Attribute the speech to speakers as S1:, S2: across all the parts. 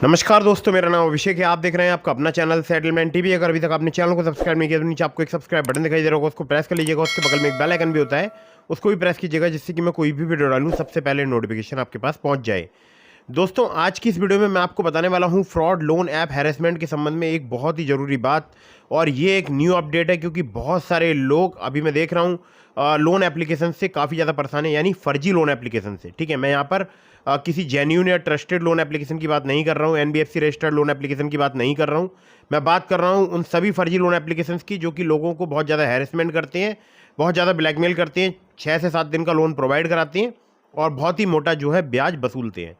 S1: नमस्कार दोस्तों, मेरा नाम अभिषेक है। आप देख रहे हैं आपका अपना चैनल सेटलमेंट टीवी। अगर अभी तक आपने चैनल को सब्सक्राइब नहीं किया तो नीचे आपको एक सब्सक्राइब बटन दिखाई दे रहा होगा, उसको प्रेस कर लीजिएगा। उसके बगल में एक बेल आइकन भी होता है, उसको भी प्रेस कीजिएगा, जिससे कि मैं कोई भी वीडियो डालूं सबसे पहले नोटिफिकेशन आपके पास पहुंच जाए। दोस्तों, आज की इस वीडियो में मैं आपको बताने वाला हूं फ्रॉड लोन ऐप हैरेसमेंट के संबंध में एक बहुत ही ज़रूरी बात। और ये एक न्यू अपडेट है, क्योंकि बहुत सारे लोग अभी मैं देख रहा हूं लोन एप्लीकेशन से काफ़ी ज़्यादा परेशान है, यानी फर्जी लोन एप्लीकेशन से। ठीक है, मैं यहाँ पर किसी जेन्यून या ट्रस्टेड लोन एप्लीकेशन की बात नहीं कर रहा हूँ, एनबीएफसी रजिस्टर्ड लोन एप्लीकेशन की बात नहीं कर रहा हूँ। मैं बात कर रहा हूँ उन सभी फर्जी लोन एप्लीकेशंस की जो कि लोगों को बहुत ज़्यादा हैरेसमेंट करते हैं, बहुत ज़्यादा ब्लैकमेल करते हैं, 6 से 7 दिन का लोन प्रोवाइड कराते हैं और बहुत ही मोटा जो है ब्याज वसूलते हैं।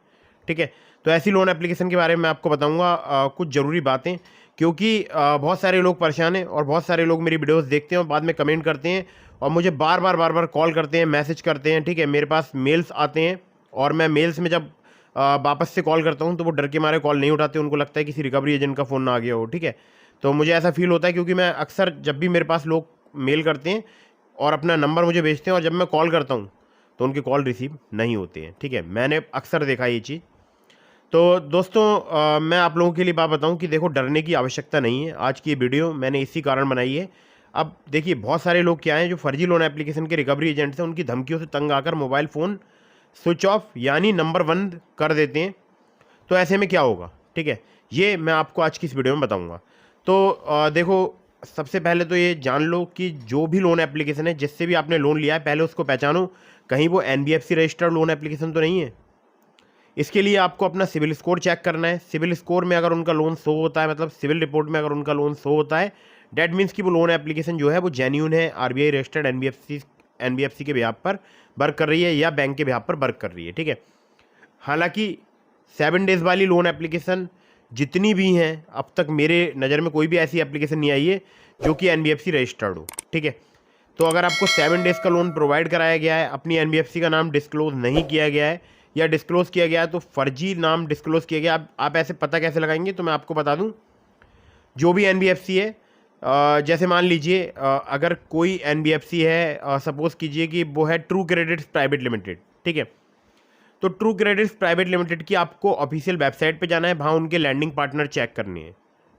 S1: ठीक है, तो ऐसी लोन एप्लीकेशन के बारे में मैं आपको बताऊंगा कुछ ज़रूरी बातें, क्योंकि बहुत सारे लोग परेशान हैं और बहुत सारे लोग मेरी वीडियोस देखते हैं और बाद में कमेंट करते हैं और मुझे बार बार कॉल करते हैं, मैसेज करते हैं। ठीक है, मेरे पास मेल्स आते हैं और मैं मेल्स में जब वापस से कॉल करता हूं तो वो डर के मारे कॉल नहीं उठाते, उनको लगता है किसी रिकवरी एजेंट का फ़ोन ना आ गया हो। ठीक है, तो मुझे ऐसा फील होता है, क्योंकि मैं अक्सर जब भी मेरे पास लोग मेल करते हैं और अपना नंबर मुझे भेजते हैं और जब मैं कॉल करता हूँ तो उनके कॉल रिसीव नहीं होते हैं। ठीक है, मैंने अक्सर देखा ये चीज़। तो दोस्तों, मैं आप लोगों के लिए बात बताऊं कि देखो, डरने की आवश्यकता नहीं है। आज की ये वीडियो मैंने इसी कारण बनाई है। अब देखिए, बहुत सारे लोग क्या हैं जो फर्जी लोन एप्लीकेशन के रिकवरी एजेंट्स हैं, उनकी धमकियों से तंग आकर मोबाइल फ़ोन स्विच ऑफ यानी नंबर बंद कर देते हैं। तो ऐसे में क्या होगा, ठीक है, ये मैं आपको आज की इस वीडियो में बताऊंगा। तो देखो, सबसे पहले तो ये जान लो कि जो भी लोन एप्लीकेशन है, जिससे भी आपने लोन लिया है, पहले उसको पहचानो कहीं वो एनबीएफसी रजिस्टर्ड लोन एप्लीकेशन तो नहीं है। इसके लिए आपको अपना सिविल स्कोर चेक करना है। सिविल स्कोर में अगर उनका लोन शो होता है, मतलब सिविल रिपोर्ट में अगर उनका लोन शो होता है, डैट मीन्स कि वो लोन एप्लीकेशन जो है वो जेन्यून है, आरबीआई रजिस्टर्ड एनबीएफसी के बिहाफ पर वर्क कर रही है या बैंक के बिहाफ पर वर्क कर रही है। ठीक है, हालांकि 7 डेज़ वाली लोन एप्लीकेशन जितनी भी हैं, अब तक मेरे नज़र में कोई भी ऐसी एप्लीकेशन नहीं आई है जो कि एनबीएफसी रजिस्टर्ड हो। ठीक है, तो अगर आपको 7 डेज़ का लोन प्रोवाइड कराया गया है, अपनी एनबीएफसी का नाम डिस्क्लोज नहीं किया गया है या डिस्क्लोज किया गया है तो फर्जी नाम डिस्क्लोज किया गया, आप ऐसे पता कैसे लगाएंगे? तो मैं आपको बता दूं, जो भी एनबीएफसी है, जैसे मान लीजिए अगर कोई एनबीएफसी है, सपोज कीजिए कि वो है ट्रू क्रेडिट प्राइवेट लिमिटेड। ठीक है, तो ट्रू क्रेडिट प्राइवेट लिमिटेड की आपको ऑफिशियल वेबसाइट पे जाना है, वहाँ उनके लैंडिंग पार्टनर चेक करनी है।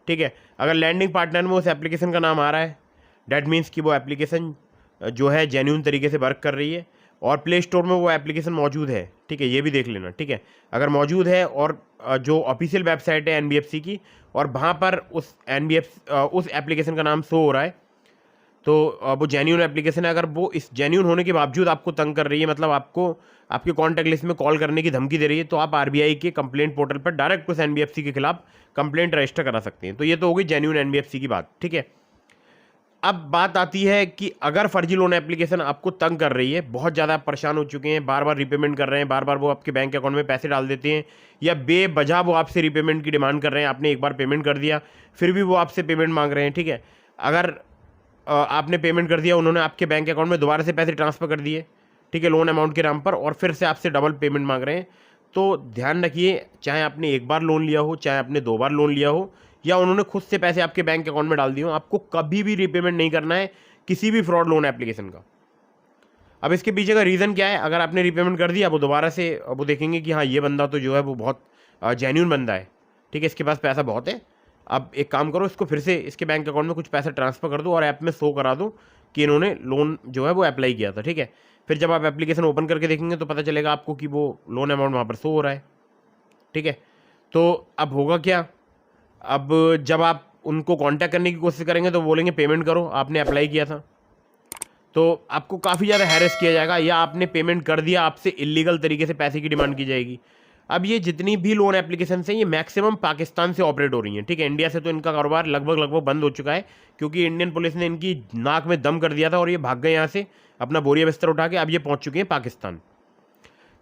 S1: ठीक है, अगर लैंडिंग पार्टनर में उस एप्लीकेशन का नाम आ रहा है, डैट मीन्स कि वो एप्लीकेशन जो है जेन्यून तरीके से वर्क कर रही है और प्ले स्टोर में वो एप्लीकेशन मौजूद है। ठीक है, ये भी देख लेना। ठीक है, अगर मौजूद है और जो ऑफिशियल वेबसाइट है एनबीएफसी की और वहाँ पर उस उस एप्लीकेशन का नाम शो हो रहा है, तो वो जेन्यून एप्लीकेशन है। अगर वो इस जेन्यून होने के बावजूद आपको तंग कर रही है, मतलब आपको आपके कॉन्टैक्ट लिस्ट में कॉल करने की धमकी दे रही है, तो आप आरबीआई के कंप्लेंट पोर्टल पर डायरेक्ट उस एनबीएफसी के खिलाफ कंप्लेंट रजिस्टर करा सकते हैं। तो ये तो होगी जेन्यून एनबीएफसी की बात। ठीक है, अब बात आती है कि अगर फर्जी लोन एप्लीकेशन आपको तंग कर रही है, बहुत ज़्यादा आप परेशान हो चुके हैं, बार बार रीपेमेंट कर रहे हैं, बार बार वो आपके बैंक अकाउंट में पैसे डाल देते हैं या बेवजह वो आपसे रीपेमेंट की डिमांड कर रहे हैं, आपने एक बार पेमेंट कर दिया फिर भी वो आपसे पेमेंट मांग रहे हैं। ठीक है, अगर आपने पेमेंट कर दिया, उन्होंने आपके बैंक अकाउंट में दोबारा से पैसे ट्रांसफ़र कर दिए, ठीक है, लोन अमाउंट के नाम पर, और फिर से आपसे डबल पेमेंट मांग रहे हैं, तो ध्यान रखिए, चाहे आपने एक बार लोन लिया हो, चाहे आपने 2 बार लोन लिया हो या उन्होंने खुद से पैसे आपके बैंक अकाउंट में डाल दिए हो, आपको कभी भी रीपेमेंट नहीं करना है किसी भी फ्रॉड लोन एप्लीकेशन का। अब इसके पीछे का रीज़न क्या है? अगर आपने रीपेमेंट कर दिया, वो दोबारा से वो देखेंगे कि हाँ, ये बंदा तो जो है वो बहुत जेन्यून बंदा है, ठीक है, इसके पास पैसा बहुत है। अब एक काम करो, इसको फिर से इसके बैंक अकाउंट में कुछ पैसा ट्रांसफ़र कर दो और ऐप में शो करा दो कि इन्होंने लोन जो है वो अप्लाई किया था। ठीक है, फिर जब आप एप्लीकेशन ओपन करके देखेंगे तो पता चलेगा आपको कि वो लोन अमाउंट वहाँ पर शो हो रहा है। ठीक है, तो अब होगा क्या? अब जब आप उनको कांटेक्ट करने की कोशिश करेंगे तो बोलेंगे पेमेंट करो, आपने अप्लाई किया था, तो आपको काफ़ी ज़्यादा हैरेस किया जाएगा, या आपने पेमेंट कर दिया, आपसे इलीगल तरीके से पैसे की डिमांड की जाएगी। अब ये जितनी भी लोन एप्लीकेशन हैं, ये मैक्सिमम पाकिस्तान से ऑपरेट हो रही हैं। ठीक है, इंडिया से तो इनका कारोबार लगभग बंद हो चुका है, क्योंकि इंडियन पुलिस ने इनकी नाक में दम कर दिया था और ये भाग गए यहाँ से अपना बोरिया बिस्तर उठा के। अब ये पहुँच चुके हैं पाकिस्तान।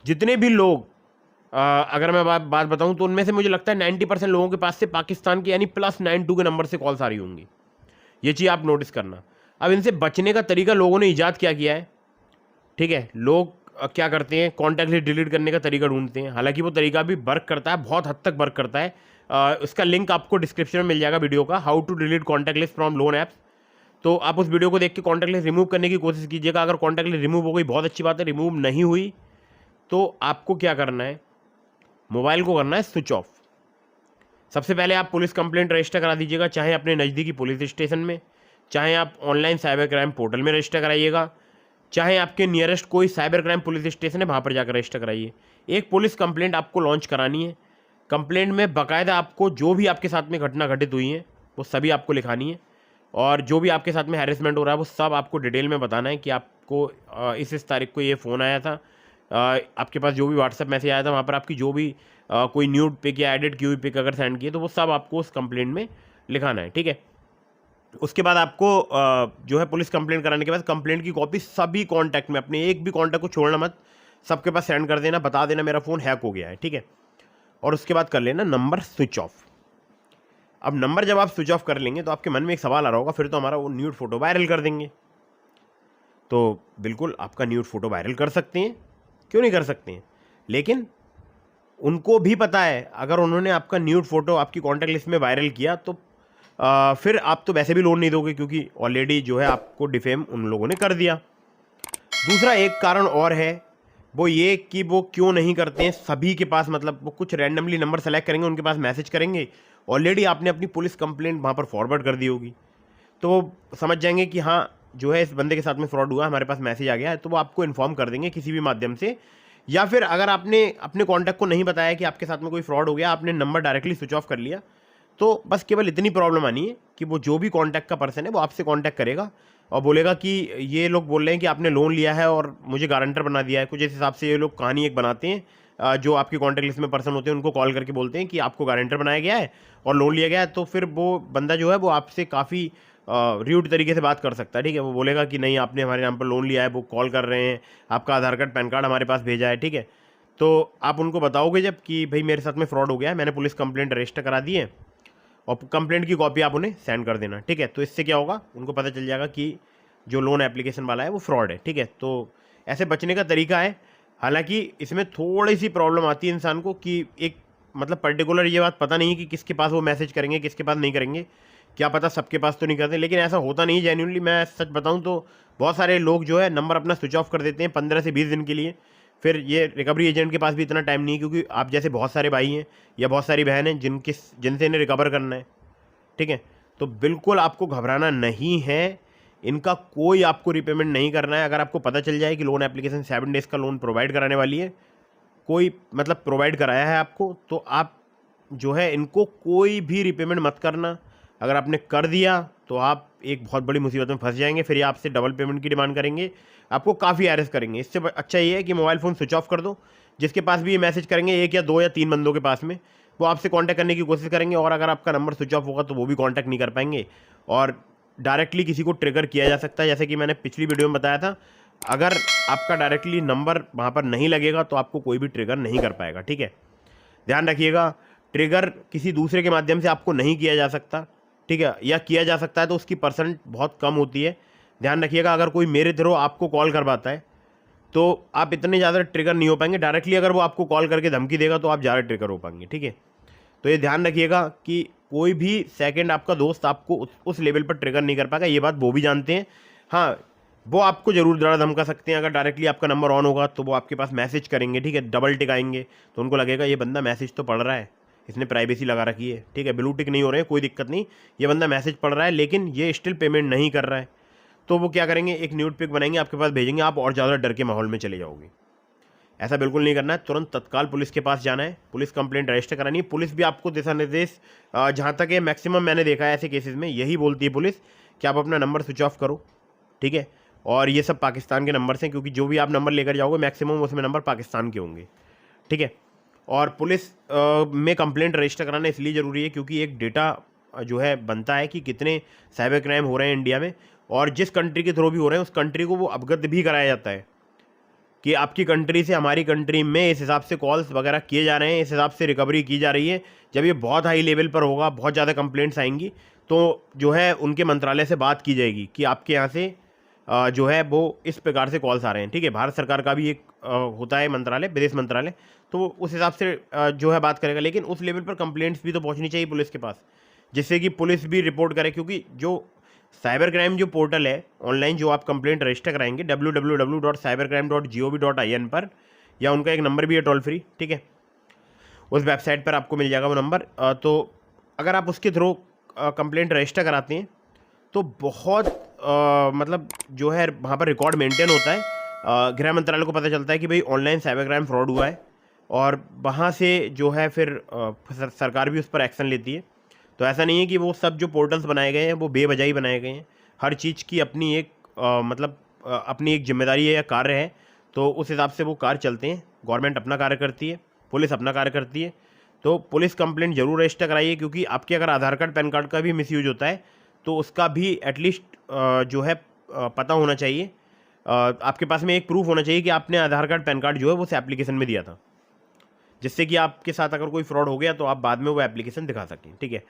S1: जितने भी लोग अगर मैं बात बताऊं तो उनमें से मुझे लगता है 90% लोगों के पास से पाकिस्तान के यानी +92 के नंबर से कॉल्स आ रही होंगी। ये चीज़ आप नोटिस करना। अब इनसे बचने का तरीका लोगों ने ईजाद क्या किया है? ठीक है, लोग क्या करते हैं, कॉन्टैक्ट लिस्ट डिलीट करने का तरीका ढूंढते हैं। हालांकि वो तरीका भी वर्क करता है, बहुत हद तक वर्क करता है। उसका लिंक आपको डिस्क्रिप्शन में मिल जाएगा वीडियो का, how to delete contact list from loan apps. तो आप उस वीडियो को देख के कॉन्टैक्ट लिस्ट रिमूव करने की कोशिश कीजिएगा। अगर कॉन्टैक्ट लिस्ट रिमूव हो गई, बहुत अच्छी बात है। रिमूव नहीं हुई तो आपको क्या करना है, मोबाइल को करना है स्विच ऑफ। सबसे पहले आप पुलिस कंप्लेंट रजिस्टर करा दीजिएगा, चाहे अपने नज़दीकी पुलिस स्टेशन में, चाहे आप ऑनलाइन साइबर क्राइम पोर्टल में रजिस्टर कराइएगा, चाहे आपके नियरेस्ट कोई साइबर क्राइम पुलिस स्टेशन है वहाँ पर जाकर रजिस्टर कराइए। एक पुलिस कंप्लेंट आपको लॉन्च करानी है। कंप्लेंट में बाकायदा आपको जो भी आपके साथ में घटना घटित हुई है वो सभी आपको लिखानी है, और जो भी आपके साथ में हैरेसमेंट हो रहा है वो सब आपको डिटेल में बताना है कि आपको इस तारीख को ये फ़ोन आया था, आपके पास जो भी व्हाट्सएप मैसेज आया था वहाँ पर आपकी जो भी कोई न्यूड पिक या एडिट की हुई पिक अगर सेंड की है तो वो सब आपको उस कंप्लेंट में लिखाना है, ठीक है। उसके बाद आपको जो है पुलिस कंप्लेंट कराने के बाद कंप्लेंट की कॉपी सभी कॉन्टैक्ट में, अपने एक भी कॉन्टैक्ट को छोड़ना मत, सबके पास सेंड कर देना, बता देना मेरा फ़ोन हैक हो गया है, ठीक है। और उसके बाद कर लेना नंबर स्विच ऑफ। अब नंबर जब आप स्विच ऑफ कर लेंगे तो आपके मन में एक सवाल आ रहा होगा, फिर तो हमारा वो न्यूड फोटो वायरल कर देंगे। तो बिल्कुल आपका न्यूड फोटो वायरल कर सकते हैं, क्यों नहीं कर सकते हैं, लेकिन उनको भी पता है अगर उन्होंने आपका न्यूड फोटो आपकी कॉन्टैक्ट लिस्ट में वायरल किया तो फिर आप तो वैसे भी लोन नहीं दोगे, क्योंकि ऑलरेडी जो है आपको डिफेम उन लोगों ने कर दिया। दूसरा एक कारण और है, वो ये कि वो क्यों नहीं करते हैं सभी के पास, मतलब वो कुछ रैंडमली नंबर सेलेक्ट करेंगे, उनके पास मैसेज करेंगे, ऑलरेडी आपने अपनी पुलिस कंप्लेंट वहाँ पर फॉरवर्ड कर दी होगी, तो वो समझ जाएंगे कि हाँ जो है इस बंदे के साथ में फ्रॉड हुआ, हमारे पास मैसेज आ गया है, तो वो आपको इन्फॉर्म कर देंगे किसी भी माध्यम से। या फिर अगर आपने अपने कॉन्टैक्ट को नहीं बताया कि आपके साथ में कोई फ्रॉड हो गया, आपने नंबर डायरेक्टली स्विच ऑफ कर लिया, तो बस केवल इतनी प्रॉब्लम आनी है कि वो जो भी कॉन्टैक्ट का पर्सन है वो आपसे कॉन्टैक्ट करेगा और बोलेगा कि ये लोग बोल रहे हैं कि आपने लोन लिया है और मुझे गारंटर बना दिया है, कुछ इस हिसाब से ये लोग कहानी एक बनाते हैं। जो आपकी कॉन्टैक्ट लिस्ट में पर्सन होते हैं उनको कॉल करके बोलते हैं कि आपको गारंटर बनाया गया है और लोन लिया गया है, तो फिर वो बंदा जो है वो आपसे काफ़ी र्यूड तरीके से बात कर सकता है, ठीक है। वो बोलेगा कि नहीं आपने हमारे नाम पर लोन लिया है, वो कॉल कर रहे हैं, आपका आधार कार्ड पैन कार्ड हमारे पास भेजा है, ठीक है। तो आप उनको बताओगे जब कि भाई मेरे साथ में फ्रॉड हो गया है, मैंने पुलिस कंप्लेंट रजिस्टर करा दी है, और कंप्लेंट की कॉपी आप उन्हें सेंड कर देना, ठीक है। तो इससे क्या होगा, उनको पता चल जाएगा कि जो लोन एप्लीकेशन वाला है वो फ्रॉड है, ठीक है। तो ऐसे बचने का तरीका है। हालांकि इसमें थोड़ी सी प्रॉब्लम आती है इंसान को कि एक मतलब पर्टिकुलर ये बात पता नहीं है कि किसके पास वो मैसेज करेंगे, किसके पास नहीं करेंगे, क्या पता सबके पास तो नहीं करते, लेकिन ऐसा होता नहीं जेन्युइनली। मैं सच बताऊं तो बहुत सारे लोग जो है नंबर अपना स्विच ऑफ कर देते हैं 15 से 20 दिन के लिए, फिर ये रिकवरी एजेंट के पास भी इतना टाइम नहीं है, क्योंकि आप जैसे बहुत सारे भाई हैं या बहुत सारी बहन हैं जिनसे इन्हें रिकवर करना है, ठीक है। तो बिल्कुल आपको घबराना नहीं है, इनका कोई आपको रिपेमेंट नहीं करना है। अगर आपको पता चल जाए कि लोन एप्लीकेशन 7 डेज़ का लोन प्रोवाइड कराने वाली है, कोई मतलब प्रोवाइड कराया है आपको, तो आप जो है इनको कोई भी रिपेमेंट मत करना। अगर आपने कर दिया तो आप एक बहुत बड़ी मुसीबत में फंस जाएंगे, फिर ये आपसे डबल पेमेंट की डिमांड करेंगे, आपको काफ़ी एरेस्ट करेंगे। इससे अच्छा ये है कि मोबाइल फ़ोन स्विच ऑफ कर दो, जिसके पास भी ये मैसेज करेंगे 1 या 2 या 3 बंदों के पास में, वो आपसे कांटेक्ट करने की कोशिश करेंगे, और अगर आपका नंबर स्विच ऑफ होगा तो वो भी कांटेक्ट नहीं कर पाएंगे, और डायरेक्टली किसी को ट्रिगर किया जा सकता है। जैसे कि मैंने पिछली वीडियो में बताया था, अगर आपका डायरेक्टली नंबर वहाँ पर नहीं लगेगा तो आपको कोई भी ट्रिगर नहीं कर पाएगा, ठीक है। ध्यान रखिएगा, ट्रिगर किसी दूसरे के माध्यम से आपको नहीं किया जा सकता, ठीक है, या किया जा सकता है तो उसकी परसेंट बहुत कम होती है। ध्यान रखिएगा, अगर कोई मेरे थ्रू आपको कॉल करवाता है तो आप इतने ज़्यादा ट्रिगर नहीं हो पाएंगे। डायरेक्टली अगर वो आपको कॉल करके धमकी देगा तो आप ज़्यादा ट्रिगर हो पाएंगे, ठीक है। तो ये ध्यान रखिएगा कि कोई भी सेकंड आपका दोस्त आपको उस लेवल पर ट्रिगर नहीं कर पाएगा, ये बात वो भी जानते हैं। हाँ, वो आपको ज़रूर डरा धमका सकते हैं। अगर डायरेक्टली आपका नंबर ऑन होगा तो वो आपके पास मैसेज करेंगे, ठीक है, डबल टिक आएंगे, तो उनको लगेगा ये बंदा मैसेज तो पढ़ रहा है, इसने प्राइवेसी लगा रखी है, ठीक है, ब्लू टिक नहीं हो रहे हैं, कोई दिक्कत नहीं, ये बंदा मैसेज पढ़ रहा है लेकिन ये स्टिल पेमेंट नहीं कर रहा है। तो वो क्या करेंगे, एक न्यूड पिक बनाएंगे, आपके पास भेजेंगे, आप और ज़्यादा डर के माहौल में चले जाओगे। ऐसा बिल्कुल नहीं करना है, तुरंत तत्काल पुलिस के पास जाना है, पुलिस कंप्लेंट रजिस्टर करानी है। पुलिस भी आपको दिशा निर्देश, जहाँ तक है मैक्सिमम मैंने देखा है ऐसे केसेस में यही बोलती है पुलिस कि आप अपना नंबर स्विच ऑफ करो, ठीक है। और ये सब पाकिस्तान के नंबर हैं, क्योंकि जो भी आप नंबर लेकर जाओगे मैक्सिमम उसमें नंबर पाकिस्तान के होंगे, ठीक है। और पुलिस में कंप्लेंट रजिस्टर कराना इसलिए ज़रूरी है क्योंकि एक डेटा जो है बनता है कि कितने साइबर क्राइम हो रहे हैं इंडिया में, और जिस कंट्री के थ्रू भी हो रहे हैं उस कंट्री को वो अवगत भी कराया जाता है कि आपकी कंट्री से हमारी कंट्री में इस हिसाब से कॉल्स वगैरह किए जा रहे हैं, इस हिसाब से रिकवरी की जा रही है। जब ये बहुत हाई लेवल पर होगा, बहुत ज़्यादा कंप्लेंट्स आएंगी, तो जो है उनके मंत्रालय से बात की जाएगी कि आपके यहाँ से जो है वो इस प्रकार से कॉल्स आ रहे हैं, ठीक है। भारत सरकार का भी एक होता है मंत्रालय, विदेश मंत्रालय, तो उस हिसाब से जो है बात करेगा। लेकिन उस लेवल पर कंप्लेंट्स भी तो पहुँचनी चाहिए पुलिस के पास, जिससे कि पुलिस भी रिपोर्ट करे, क्योंकि जो साइबर क्राइम जो पोर्टल है ऑनलाइन जो आप कंप्लेंट रजिस्टर कराएंगे www.cybercrime.gov.in पर, या उनका एक नंबर भी है टोल फ्री, ठीक है, उस वेबसाइट पर आपको मिल जाएगा वो नंबर। तो अगर आप उसके थ्रू कंप्लेंट रजिस्टर कराते हैं तो बहुत मतलब जो है वहाँ पर रिकॉर्ड मेंटेन होता है। गृह मंत्रालय को पता चलता है कि भाई ऑनलाइन साइबर क्राइम फ्रॉड हुआ है, और वहाँ से जो है फिर सरकार भी उस पर एक्शन लेती है। तो ऐसा नहीं है कि वो सब जो पोर्टल्स बनाए गए हैं वो बेवजह बनाए गए हैं। हर चीज़ की अपनी एक मतलब अपनी एक जिम्मेदारी है या कार्य है, तो उस हिसाब से वो कार्य चलते हैं। गवर्नमेंट अपना कार्य करती है, पुलिस अपना कार्य करती है। तो पुलिस कंप्लेंट जरूर रजिस्टर कराइए, क्योंकि आपके अगर आधार कार्ड पैन कार्ड का भी मिसयूज होता है तो उसका भी एटलीस्ट जो है पता होना चाहिए। आपके पास में एक प्रूफ होना चाहिए कि आपने आधार कार्ड पैन कार्ड जो है वो उस एप्लीकेशन में दिया था, जिससे कि आपके साथ अगर कोई फ्रॉड हो गया तो आप बाद में वो एप्लीकेशन दिखा सकें। ठीक है,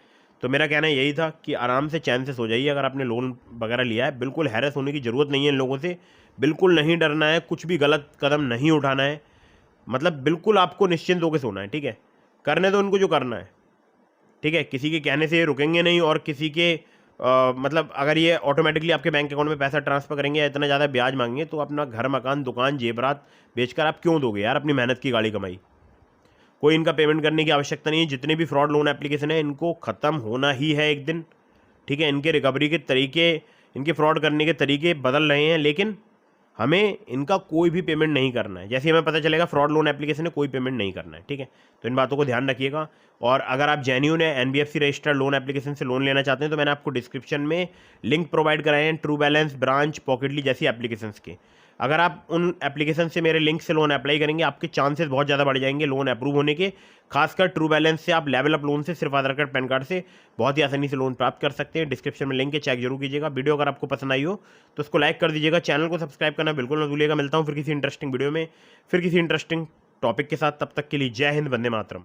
S1: तो मेरा कहना यही था कि आराम से चैन से सो जाइए। अगर आपने लोन वगैरह लिया है, बिल्कुल हैरस होने की ज़रूरत नहीं है इन लोगों से, बिल्कुल नहीं डरना है, कुछ भी गलत कदम नहीं उठाना है, मतलब बिल्कुल आपको निश्चिंत होकर सोना है। ठीक है, करने दो उनको जो करना है। ठीक है, किसी के कहने से रुकेंगे नहीं, और किसी के मतलब अगर ये ऑटोमेटिकली आपके बैंक अकाउंट में पैसा ट्रांसफ़र करेंगे या इतना ज़्यादा ब्याज मांगेंगे, तो अपना घर मकान दुकान जेवरात बेचकर आप क्यों दोगे यार अपनी मेहनत की गाड़ी कमाई। कोई इनका पेमेंट करने की आवश्यकता नहीं है। जितने भी फ्रॉड लोन एप्लीकेशन है इनको ख़त्म होना ही है एक दिन। ठीक है, इनके रिकवरी के तरीके, इनके फ्रॉड करने के तरीके बदल रहे हैं, लेकिन हमें इनका कोई भी पेमेंट नहीं करना है। जैसे हमें पता चलेगा फ्रॉड लोन एप्लीकेशन है, कोई पेमेंट नहीं करना है। ठीक है, तो इन बातों को ध्यान रखिएगा। और अगर आप जेन्युइन है एनबीएफसी रजिस्टर्ड लोन एप्लीकेशन से लोन लेना चाहते हैं तो मैंने आपको डिस्क्रिप्शन में लिंक प्रोवाइड कराए हैं ट्रू बैलेंस, ब्रांच, पॉकेटली जैसी एप्लीकेशंस के। अगर आप उन एप्लीकेशन से मेरे लिंक से लोन अप्लाई करेंगे, आपके चांसेस बहुत ज़्यादा बढ़ जाएंगे लोन अप्रूव होने के। खासकर ट्रू बैलेंस से आप लेवल अप लोन से सिर्फ आधार कार्ड पैन कार्ड से बहुत ही आसानी से लोन प्राप्त कर सकते हैं। डिस्क्रिप्शन में लिंक है, चेक जरूर कीजिएगा। वीडियो अगर आपको पसंद आई हो तो उसको लाइक कर दीजिएगा, चैनल को सब्सक्राइब करना बिल्कुल मत भूलिएगा। मिलता हूँ फिर किसी इंटरेस्टिंग वीडियो में, फिर किसी इंटरेस्टिंग टॉपिक के साथ। तब तक के लिए जय हिंद, वंदे मातरम।